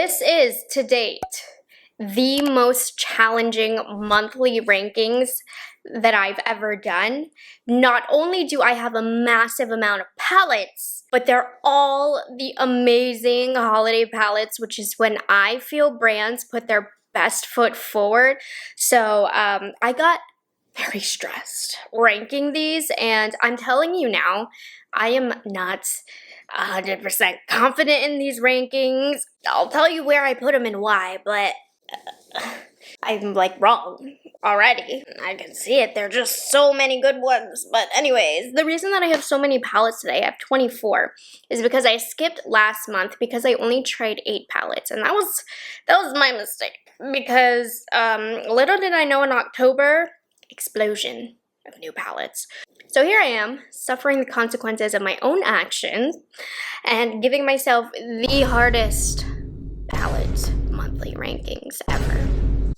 This is, to date, the most challenging monthly rankings that I've ever done. Not only do I have a massive amount of palettes, but they're all the amazing holiday palettes, which is when I feel brands put their best foot forward. So I got very stressed ranking these, and I'm telling you now, I am not 100% confident in these rankings. I'll tell you where I put them and why, but I'm like wrong already. I can see it. There are just so many good ones. But anyways, the reason that I have so many palettes today, I have 24, is because I skipped last month because I only tried 8 palettes, and that was my mistake. Because little did I know, in October, explosion of new palettes. So here I am, suffering the consequences of my own actions and giving myself the hardest palette monthly rankings ever.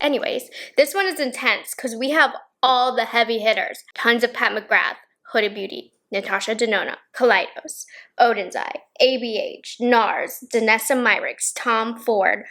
Anyways, this one is intense because we have all the heavy hitters. Tons of Pat McGrath, Huda Beauty, Natasha Denona, Kaleidos, Odin's Eye, ABH, Nars, Myrick's, Tom Ford.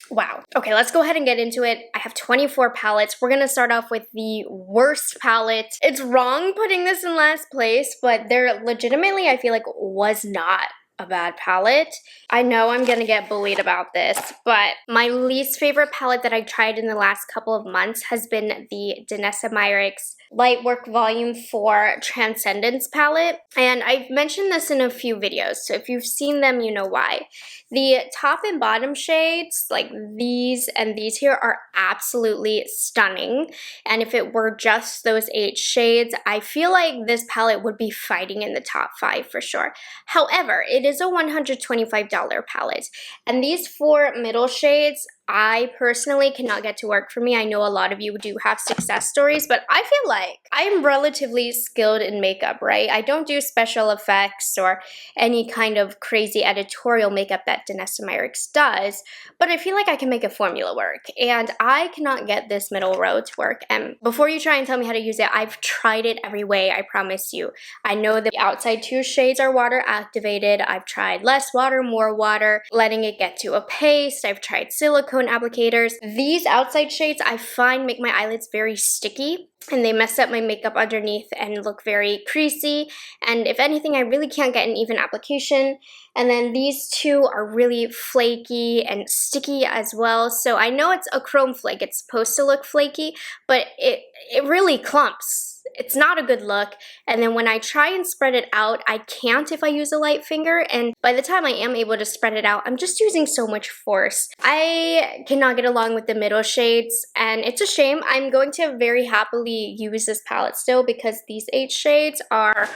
Wow. Okay, let's go ahead and get into it. I have 24 palettes. We're gonna start off with the worst palette. It's wrong putting this in last place, but there legitimately, I feel like, was not a bad palette. I know I'm gonna get bullied about this, but my least favorite palette that I tried in the last couple of months has been the Myrick's Lightwork Volume 4 Transcendence palette. And I've mentioned this in a few videos, so if you've seen them, you know why. The top and bottom shades, like these and these here, are absolutely stunning. And if it were just those 8 shades, I feel like this palette would be fighting in the top 5 for sure. However, it is a $125 palette. And these 4 middle shades, I personally cannot get to work for me. I know a lot of you do have success stories, but I feel like I'm relatively skilled in makeup, right? I don't do special effects or any kind of crazy editorial makeup that Myrick's does, but I feel like I can make a formula work, and I cannot get this middle row to work. And before you try and tell me how to use it, I've tried it every way, I promise you. I know the outside 2 shades are water activated. I've tried less water, more water, letting it get to a paste. I've tried silicone applicators. These outside shades I find make my eyelids very sticky, and they mess up my makeup underneath and look very creasy, and if anything, I really can't get an even application. And then these 2 are really flaky and sticky as well, so I know it's a chrome flake. It's supposed to look flaky, but it really clumps. It's not a good look, and then when I try and spread it out, I can't if I use a light finger, and by the time I am able to spread it out, I'm just using so much force. I cannot get along with the middle shades, and it's a shame. I'm going to very happily use this palette still because these 8 shades are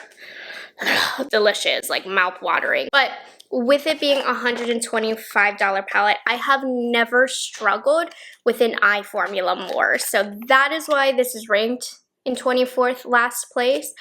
delicious, like mouth-watering. But with it being a $125 palette, I have never struggled with an eye formula more, so that is why this is ranked in 24th last place,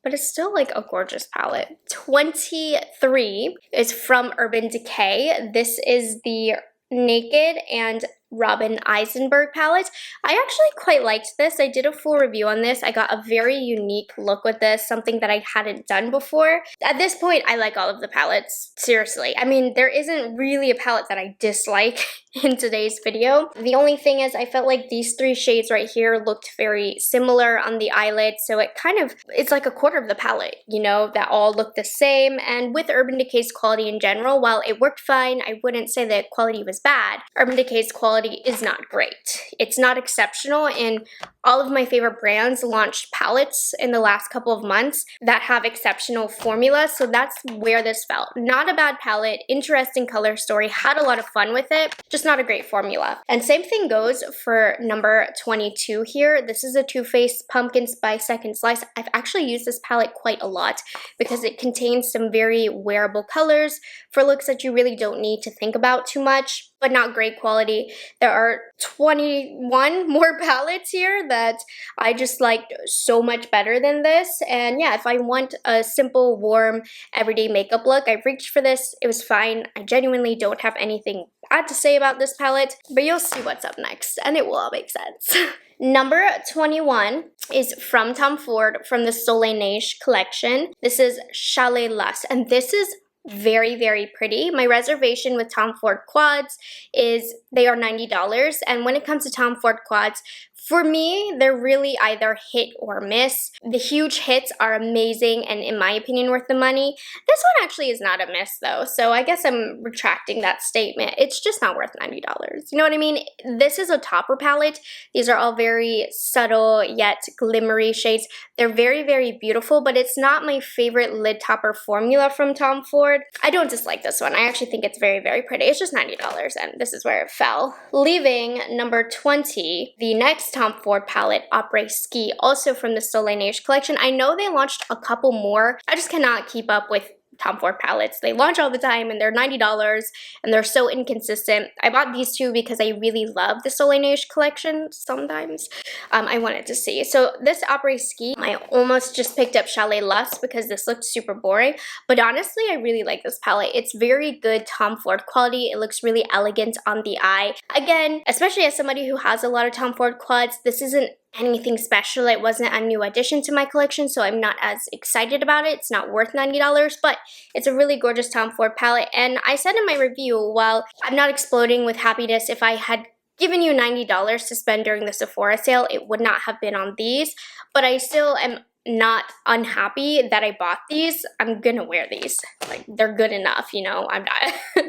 but it's still like a gorgeous palette. 23 is from Urban Decay. This is the Naked and Robin Eisenberg palette. I actually quite liked this. I did a full review on this. I got a very unique look with this, something that I hadn't done before. At this point, I like all of the palettes, seriously. I mean, there isn't really a palette that I dislike in today's video. The only thing is I felt like these 3 shades right here looked very similar on the eyelids, so it's like a quarter of the palette, you know, that all look the same. And with Urban Decay's quality in general, while it worked fine, I wouldn't say that quality was bad. Urban Decay's quality is not great. It's not exceptional, and all of my favorite brands launched palettes in the last couple of months that have exceptional formulas, so that's where this felt. Not a bad palette, interesting color story, had a lot of fun with it, just not a great formula. And same thing goes for number 22 here. This is a Too Faced Pumpkin Spice Second Slice. I've actually used this palette quite a lot because it contains some very wearable colors for looks that you really don't need to think about too much, but not great quality. There are 21 more palettes here that I just liked so much better than this. And yeah, if I want a simple, warm, everyday makeup look, I reached for this. It was fine. I genuinely don't have anything bad to say about this palette, but you'll see what's up next, and it will all make sense. Number 21 is from Tom Ford from the Soleil Neige collection. This is Chalet Lust, and this is very, very pretty. My reservation with Tom Ford quads is they are $90, and when it comes to Tom Ford quads, for me, they're really either hit or miss. The huge hits are amazing and, in my opinion, worth the money. This one actually is not a miss, though, so I guess I'm retracting that statement. It's just not worth $90. You know what I mean? This is a topper palette. These are all very subtle yet glimmery shades. They're very, very beautiful, but it's not my favorite lid topper formula from Tom Ford. I don't dislike this one. I actually think it's very, very pretty. It's just $90, and this is where it fell. Leaving number 20, the next Tom Ford palette, Après Ski, also from the Soleil Neige collection. I know they launched a couple more. I just cannot keep up with Tom Ford palettes. They launch all the time and they're $90 and they're so inconsistent. I bought these two because I really love the Soleil Neige collection sometimes. I wanted to see. So this Après Ski, I almost just picked up Chalet Lust because this looked super boring, but honestly I really like this palette. It's very good Tom Ford quality. It looks really elegant on the eye. Again, especially as somebody who has a lot of Tom Ford quads, this isn't anything special. It wasn't a new addition to my collection, so I'm not as excited about it. It's not worth $90, but it's a really gorgeous Tom Ford palette. And I said in my review, while I'm not exploding with happiness, if I had given you $90 to spend during the Sephora sale, it would not have been on these, but I still am not unhappy that I bought these. I'm gonna wear these. Like, they're good enough, you know? I'm not.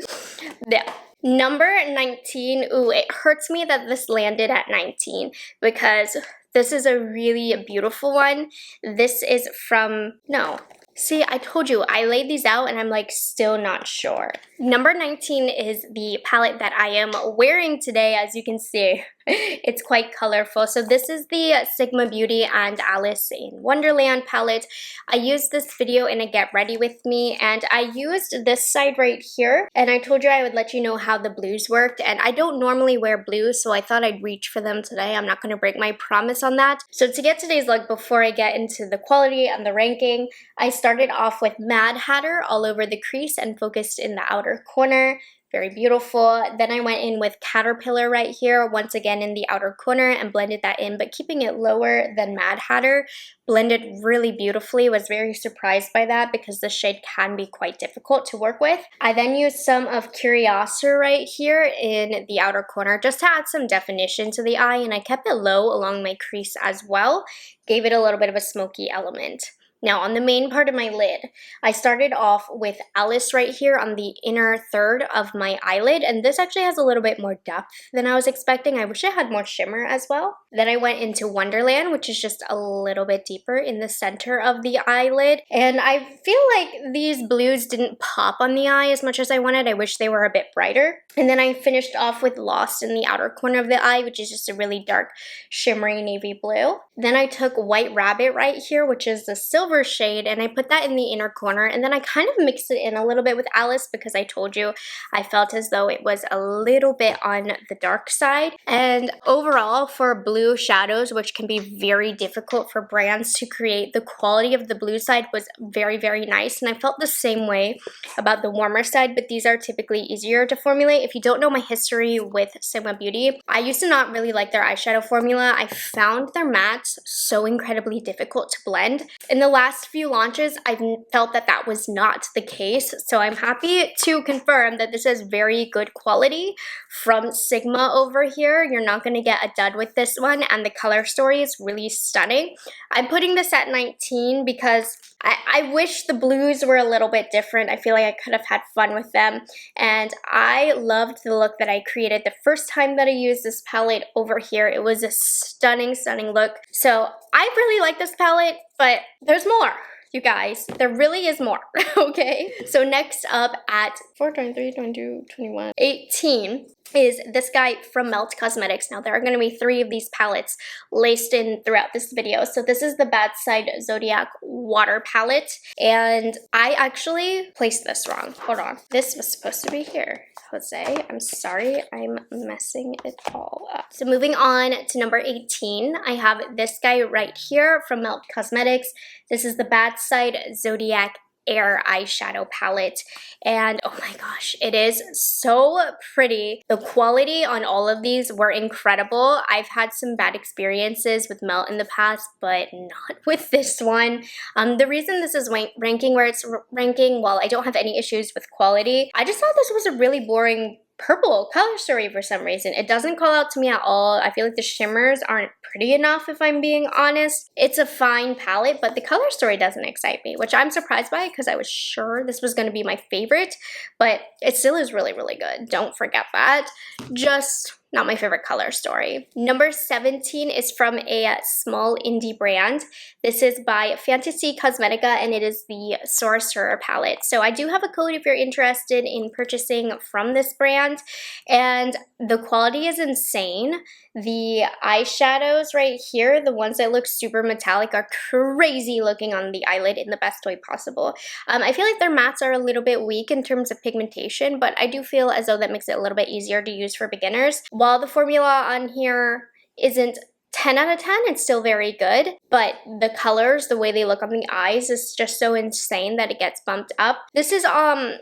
Yeah. Number 19, ooh, it hurts me that this landed at 19 because this is a really beautiful one. This is from, no. See, I told you, I laid these out and I'm like still not sure. Number 19 is the palette that I am wearing today, as you can see. It's quite colorful. So this is the Sigma Beauty and Alice in Wonderland palette. I used this video in a Get Ready With Me, and I used this side right here, and I told you I would let you know how the blues worked, and I don't normally wear blues, so I thought I'd reach for them today. I'm not going to break my promise on that. So to get today's look, before I get into the quality and the ranking, I started off with Mad Hatter all over the crease and focused in the outer corner. Very beautiful. Then I went in with Caterpillar right here, once again in the outer corner, and blended that in, but keeping it lower than Mad Hatter. Blended really beautifully. Was very surprised by that because the shade can be quite difficult to work with. I then used some of Curiosity right here in the outer corner just to add some definition to the eye, and I kept it low along my crease as well. Gave it a little bit of a smoky element. Now, on the main part of my lid, I started off with Alice right here on the inner third of my eyelid, and this actually has a little bit more depth than I was expecting. I wish it had more shimmer as well. Then I went into Wonderland, which is just a little bit deeper in the center of the eyelid, and I feel like these blues didn't pop on the eye as much as I wanted. I wish they were a bit brighter. And then I finished off with Lost in the outer corner of the eye, which is just a really dark, shimmery navy blue. Then I took White Rabbit right here, which is the silver shade, and I put that in the inner corner, and then I kind of mixed it in a little bit with Alice because I told you I felt as though it was a little bit on the dark side. And overall, for blue shadows, which can be very difficult for brands to create, the quality of the blue side was very, very nice, and I felt the same way about the warmer side, but these are typically easier to formulate. If you don't know my history with Sigma Beauty, I used to not really like their eyeshadow formula. I found their mattes so incredibly difficult to blend. In the last few launches, I felt that that was not the case, so I'm happy to confirm that this is very good quality from Sigma over here. You're not going to get a dud with this one, and the color story is really stunning. I'm putting this at 19 because I wish the blues were a little bit different. I feel like I could have had fun with them, and I loved the look that I created the first time that I used this palette over here. It was a stunning, stunning look. So I really like this palette, but there's more. You guys, there really is more, okay? So next up at 4, 23, 22, 21, 18 is this guy from Melt Cosmetics. Now, there are going to be 3 of these palettes laced in throughout this video. So this is the Bad Side Zodiac Water palette, and I actually placed this wrong. Hold on. This was supposed to be here. Jose, I'm sorry, I'm messing it all up. So moving on to number 18, I have this guy right here from Melt Cosmetics. This is the Bad Side Zodiac Air eyeshadow palette. And oh my gosh, it is so pretty. The quality on all of these were incredible. I've had some bad experiences with Melt in the past, but not with this one. The reason this is ranking where it's ranking, well, I don't have any issues with quality. I just thought this was a really boring purple color story for some reason. It doesn't call out to me at all. I feel like the shimmers aren't pretty enough, if I'm being honest. It's a fine palette, but the color story doesn't excite me, which I'm surprised by because I was sure this was going to be my favorite, but it still is really, really good. Don't forget that. Just not my favorite color story. Number 17 is from a small indie brand. This is by Fantasy Cosmetica, and it is the Sorcerer palette. So I do have a code if you're interested in purchasing from this brand, and the quality is insane. The eyeshadows right here, the ones that look super metallic, are crazy looking on the eyelid in the best way possible. I feel like their mattes are a little bit weak in terms of pigmentation, but I do feel as though that makes it a little bit easier to use for beginners. While the formula on here isn't 10 out of 10, it's still very good, but the colors, the way they look on the eyes is just so insane that it gets bumped up. This is, I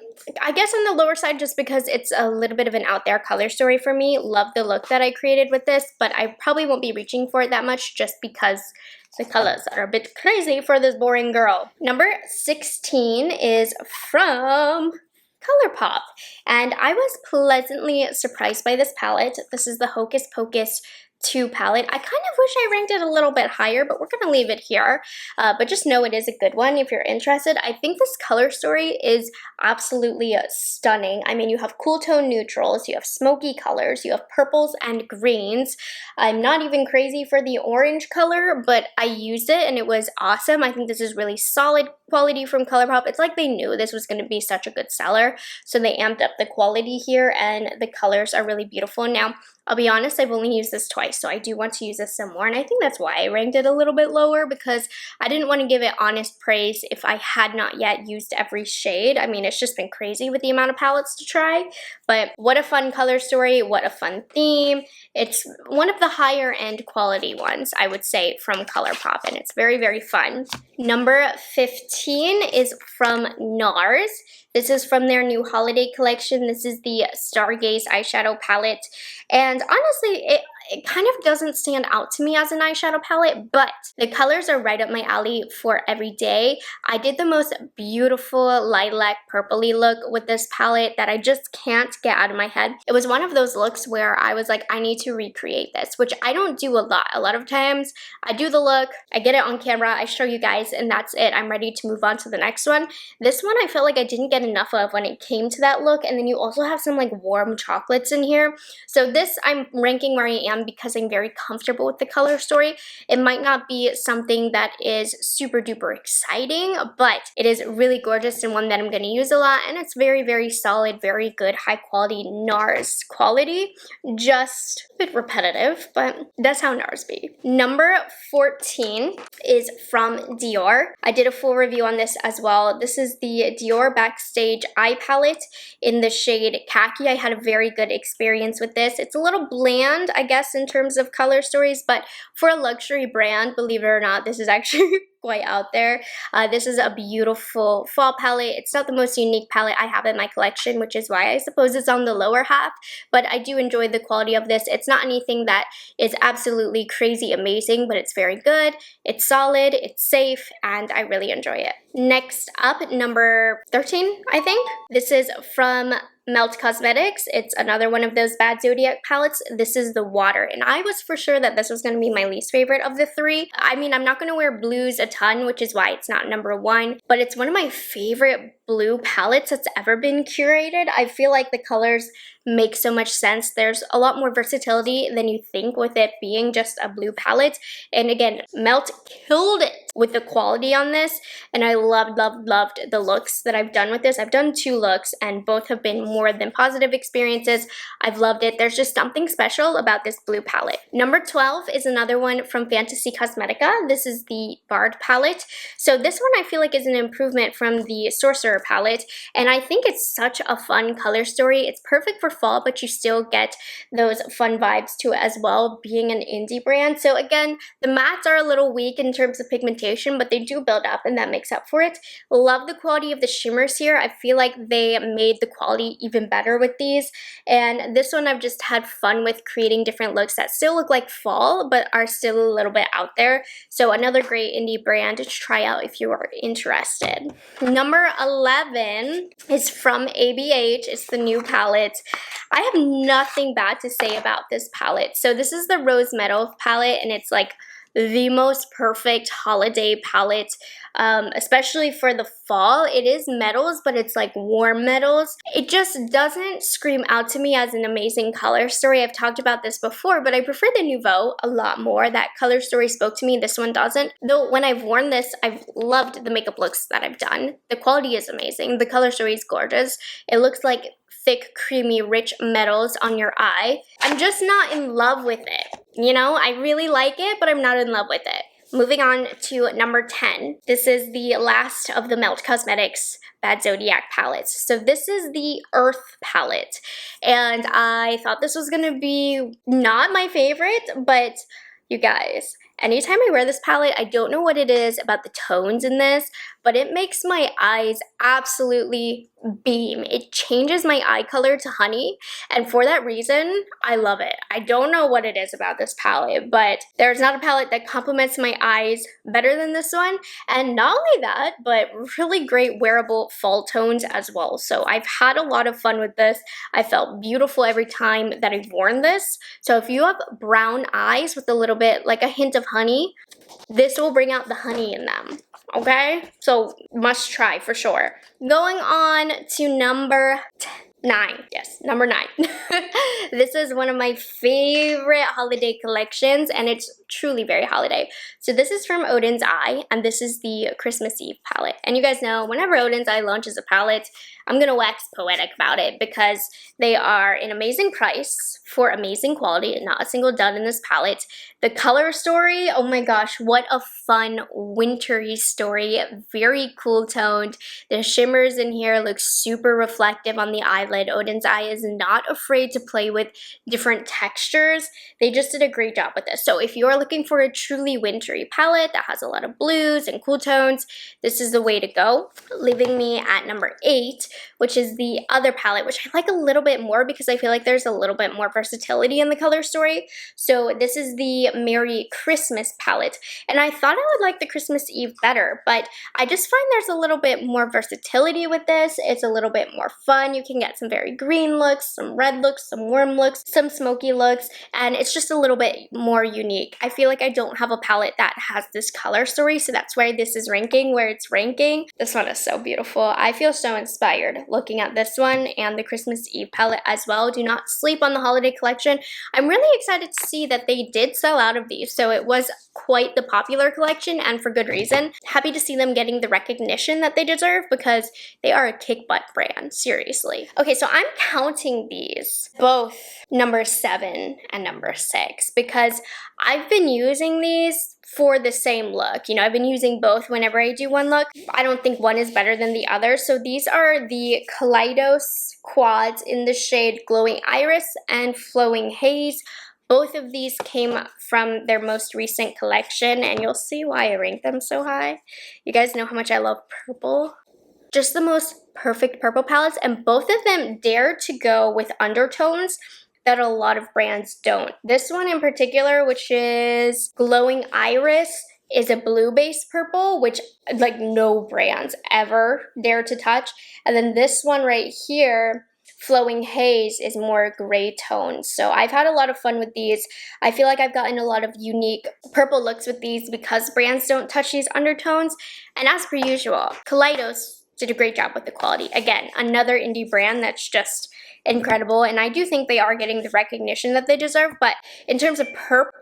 guess on the lower side just because it's a little bit of an out there color story for me. Love the look that I created with this, but I probably won't be reaching for it that much just because the colors are a bit crazy for this boring girl. Number 16 is from ColourPop, and I was pleasantly surprised by this palette. This is the Hocus Pocus 2 palette. I kind of wish I ranked it a little bit higher, but we're gonna leave it here. But just know it is a good one if you're interested. I think this color story is absolutely stunning. I mean, you have cool tone neutrals, you have smoky colors, you have purples and greens. I'm not even crazy for the orange color, but I used it and it was awesome. I think this is really solid quality from ColourPop. It's like they knew this was going to be such a good seller, so they amped up the quality here, and the colors are really beautiful. Now, I'll be honest, I've only used this twice, so I do want to use this some more, and I think that's why I ranked it a little bit lower, because I didn't want to give it honest praise if I had not yet used every shade. I mean, it's just been crazy with the amount of palettes to try, but what a fun color story, what a fun theme. It's one of the higher end quality ones, I would say, from ColourPop, and it's very, very fun. Number 15 is from Nars. This is from their new holiday collection. This is the Stargaze eyeshadow palette, and honestly, it kind of doesn't stand out to me as an eyeshadow palette, but the colors are right up my alley for every day. I did the most beautiful lilac purpley look with this palette that I just can't get out of my head. It was one of those looks where I was like, I need to recreate this, which I don't do a lot. A lot of times I do the look, I get it on camera, I show you guys, and that's it. I'm ready to move on to the next one. This one I felt like I didn't get enough of when it came to that look, and then you also have some like warm chocolates in here. So this I'm ranking where I am because I'm very comfortable with the color story. It might not be something that is super duper exciting, but it is really gorgeous and one that I'm going to use a lot, and it's very, very solid, very good, high quality Nars quality. Just a bit repetitive, but that's how Nars be. Number 14 is from Dior. I did a full review on this as well. This is the Dior Backstage Eye Palette in the shade Khaki. I had a very good experience with this. It's a little bland, I guess, in terms of color stories, but for a luxury brand, believe it or not, this is actually quite out there. This is a beautiful fall palette. It's not the most unique palette I have in my collection, which is why I suppose it's on the lower half, but I do enjoy the quality of this. It's not anything that is absolutely crazy amazing, but it's very good, it's solid, it's safe, and I really enjoy it. Next up, number 13, I think. This is from Melt Cosmetics. It's another one of those bad Zodiac palettes. This is the Water, and I was for sure that this was going to be my least favorite of the three. I mean, I'm not going to wear blues a ton, which is why it's not number one, but it's one of my favorite blue palettes that's ever been curated. I feel like the colors make so much sense. There's a lot more versatility than you think with it being just a blue palette, and again, Melt killed it with the quality on this, and I loved the looks that I've done with this. I've done 2 looks, and both have been more than positive experiences. I've loved it. There's just something special about this blue palette. Number 12 is another one from Fantasy Cosmetica. This is the Bard palette. So this one I feel like is an improvement from the Sorcerer palette, and I think it's such a fun color story. It's perfect for fall, but you still get those fun vibes to it as well, being an indie brand. So again, the mattes are a little weak in terms of pigmentation, pigmentation, but they do build up and that makes up for it. Love the quality of the shimmers here. I feel like they made the quality even better with these. And this one I've just had fun with creating different looks that still look like fall, but are still a little bit out there. So another great indie brand to try out if you are interested. Number 11 is from ABH. It's the new palette. I have nothing bad to say about this palette. So this is the Rose Metals palette, and it's like the most perfect holiday palette, especially for the fall. It is metals, but it's like warm metals. It just doesn't scream out to me as an amazing color story. I've talked about this before, but I prefer the Nouveau a lot more. That color story spoke to me. This one doesn't. Though when I've worn this, I've loved the makeup looks that I've done. The quality is amazing. The color story is gorgeous. It looks like thick, creamy, rich metals on your eye. I'm just not in love with it. You know, I really like it, but I'm not in love with it. Moving on to number 10. This is the last of the Melt Cosmetics Bad Zodiac palettes. So this is the Earth palette. And I thought this was gonna be not my favorite, but you guys, anytime I wear this palette, I don't know what it is about the tones in this, but it makes my eyes absolutely beam. It changes my eye color to honey, and for that reason, I love it. I don't know what it is about this palette, but there's not a palette that complements my eyes better than this one, and not only that, but really great wearable fall tones as well. So I've had a lot of fun with this. I felt beautiful every time that I've worn this. So if you have brown eyes with a little bit, like a hint of honey, this will bring out the honey in them. Okay, so must try for sure. Going on to number 9. Yes, number 9. This is one of my favorite holiday collections, and it's truly very holiday. So this is from Odin's Eye, and this is the Christmas Eve palette. And you guys know, whenever Odin's Eye launches a palette, I'm gonna wax poetic about it because they are an amazing price for amazing quality and not a single dud in this palette. The color story, oh my gosh, what a fun wintry story. Very cool toned. The shimmers in here look super reflective on the eyelid. Odin's Eye is not afraid to play with different textures. They just did a great job with this. So if you are looking for a truly wintry palette that has a lot of blues and cool tones, this is the way to go. Leaving me at number 8, which is the other palette, which I like a little bit more because I feel like there's a little bit more versatility in the color story. So this is the Merry Christmas palette, and I thought I would like the Christmas Eve better, but I just find there's a little bit more versatility with this. It's a little bit more fun. You can get some very green looks, some red looks, some warm looks, some smoky looks, and it's just a little bit more unique. I feel like I don't have a palette that has this color story, so that's why this is ranking where it's ranking. This one is so beautiful. I feel so inspired looking at this one and the Christmas Eve palette as well. Do not sleep on the holiday collection. I'm really excited to see that they did sell out of these, so it was quite the popular collection, and for good reason. Happy to see them getting the recognition that they deserve because they are a kick butt brand, seriously. Okay, so I'm counting these, both number 7 and number 6, because I've been using these for the same look. You know, I've been using both whenever I do one look. I don't think one is better than the other. So these are the Kaleidos quads in the shade Glowing Iris and Flowing Haze. Both of these came from their most recent collection, and you'll see why I rank them so high. You guys know how much I love purple. Just the most perfect purple palettes, and both of them dare to go with undertones that a lot of brands don't. This one in particular, which is Glowing Iris, is a blue-based purple, which like no brands ever dare to touch. And then this one right here, Flowing Haze, is more gray tones. So I've had a lot of fun with these. I feel like I've gotten a lot of unique purple looks with these because brands don't touch these undertones. And as per usual, Kaleidos did a great job with the quality. Again, another indie brand that's just incredible, and I do think they are getting the recognition that they deserve, but in terms of purple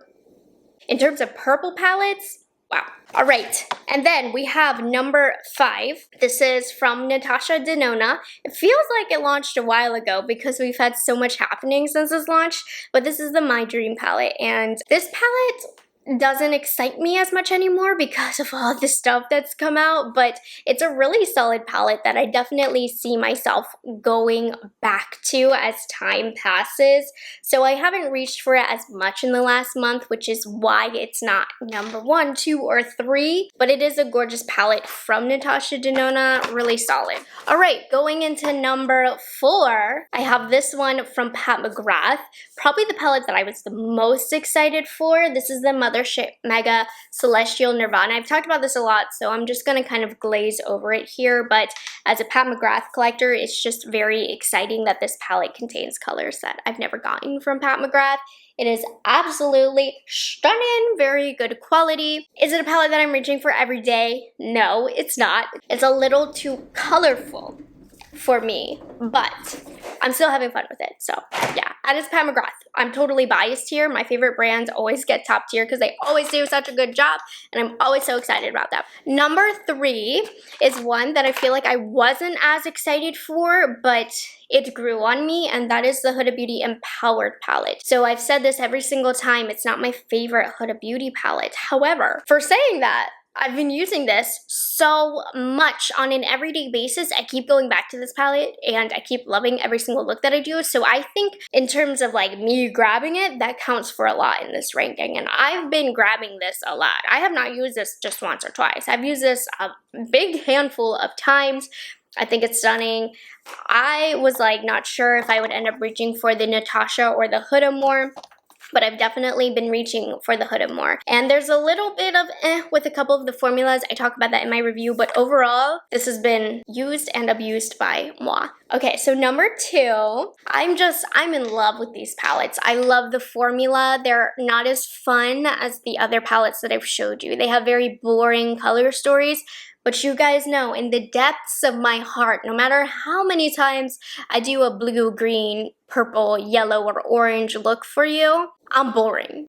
palettes, wow. All right, and then we have number 5. This is from Natasha Denona. It feels like it launched a while ago because we've had so much happening since this launch, but this is the My Dream palette, and this palette doesn't excite me as much anymore because of all the stuff that's come out, but it's a really solid palette that I definitely see myself going back to as time passes. So I haven't reached for it as much in the last month, which is why it's not number 1, 2, or 3, but it is a gorgeous palette from Natasha Denona, really solid. All right, going into number 4, I have this one from Pat McGrath, probably the palette that I was the most excited for. This is the Mothership Mega Celestial Nirvana. I've talked about this a lot, so I'm just going to kind of glaze over it here, but as a Pat McGrath collector, it's just very exciting that this palette contains colors that I've never gotten from Pat McGrath. It is absolutely stunning, very good quality. Is it a palette that I'm reaching for every day? No, it's not. It's a little too colorful for me, but I'm still having fun with it, so yeah. And it's Pat McGrath. I'm totally biased here. My favorite brands always get top tier because they always do such a good job, and I'm always so excited about that. Number 3 is one that I feel like I wasn't as excited for, but it grew on me, and that is the Huda Beauty Empowered palette. So I've said this every single time, it's not my favorite Huda Beauty palette. However, for saying that, I've been using this so much on an everyday basis. I keep going back to this palette and I keep loving every single look that I do. So I think in terms of like me grabbing it, that counts for a lot in this ranking. And I've been grabbing this a lot. I have not used this just once or twice. I've used this a big handful of times. I think it's stunning. I was like not sure if I would end up reaching for the Natasha or the Huda more, but I've definitely been reaching for the Huda more. And there's a little bit of with a couple of the formulas. I talk about that in my review, but overall, this has been used and abused by moi. Okay, so number 2, I'm in love with these palettes. I love the formula. They're not as fun as the other palettes that I've showed you. They have very boring color stories, but you guys know, in the depths of my heart, no matter how many times I do a blue, green, purple, yellow, or orange look for you, I'm boring.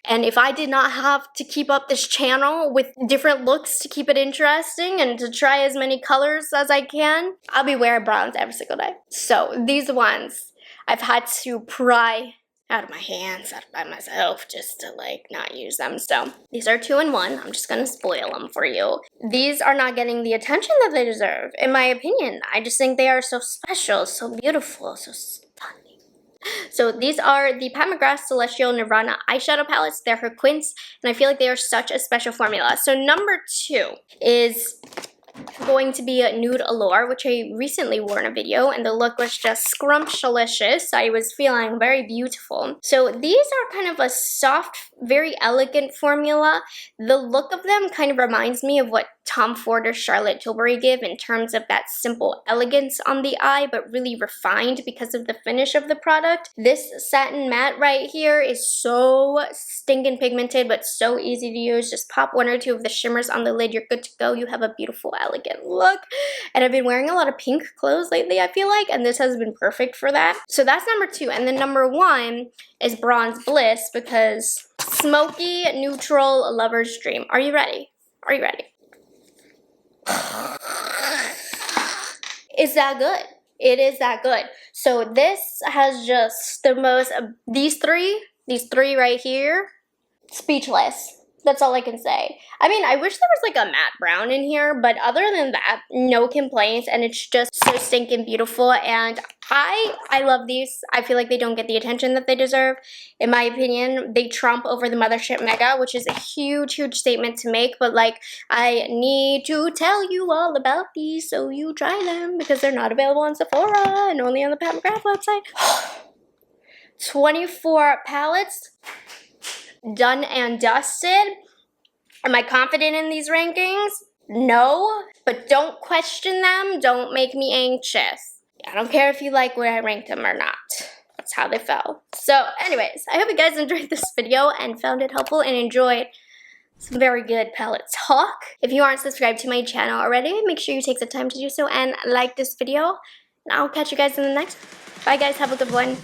And if I did not have to keep up this channel with different looks to keep it interesting and to try as many colors as I can, I'll be wearing browns every single day. So these ones, I've had to pry out of my hands, out by myself, just to like not use them. So these are 2 in 1. I'm just gonna spoil them for you. These are not getting the attention that they deserve, in my opinion. I just think they are so special, so beautiful, so stunning. So these are the Pat McGrath Celestial Nirvana eyeshadow palettes. They're her quints, and I feel like they are such a special formula. So number 2 is going to be a Nude Allure, which I recently wore in a video, and the look was just scrumptious. I was feeling very beautiful. So these are kind of a soft, very elegant formula. The look of them kind of reminds me of what Tom Ford or Charlotte Tilbury give in terms of that simple elegance on the eye, but really refined because of the finish of the product. This satin matte right here is so stinking pigmented, but so easy to use. Just pop 1 or 2 of the shimmers on the lid, you're good to go. You have a beautiful, elegant look. And I've been wearing a lot of pink clothes lately, I feel like, and this has been perfect for that. So that's number 2. And then number 1 is Bronze Bliss, because smoky, neutral, lover's dream. Are you ready? Are you ready? It's that good. It is that good. So this has just the most, these three right here, speechless. That's all I can say. I mean, I wish there was like a matte brown in here, but other than that, no complaints, and it's just so stinking beautiful, and I love these. I feel like they don't get the attention that they deserve. In my opinion, they trump over the Mothership Mega, which is a huge, huge statement to make, but like, I need to tell you all about these so you try them, because they're not available on Sephora and only on the Pat McGrath website. 24 palettes. Done and dusted. Am I confident in these rankings? No, but don't question them. Don't make me anxious. I don't care if you like where I ranked them or not. That's how they fell. So anyways, I hope you guys enjoyed this video and found it helpful and enjoyed some very good palette talk. If you aren't subscribed to my channel already, make sure you take the time to do so and like this video. And I'll catch you guys in the next one. Bye guys, have a good one.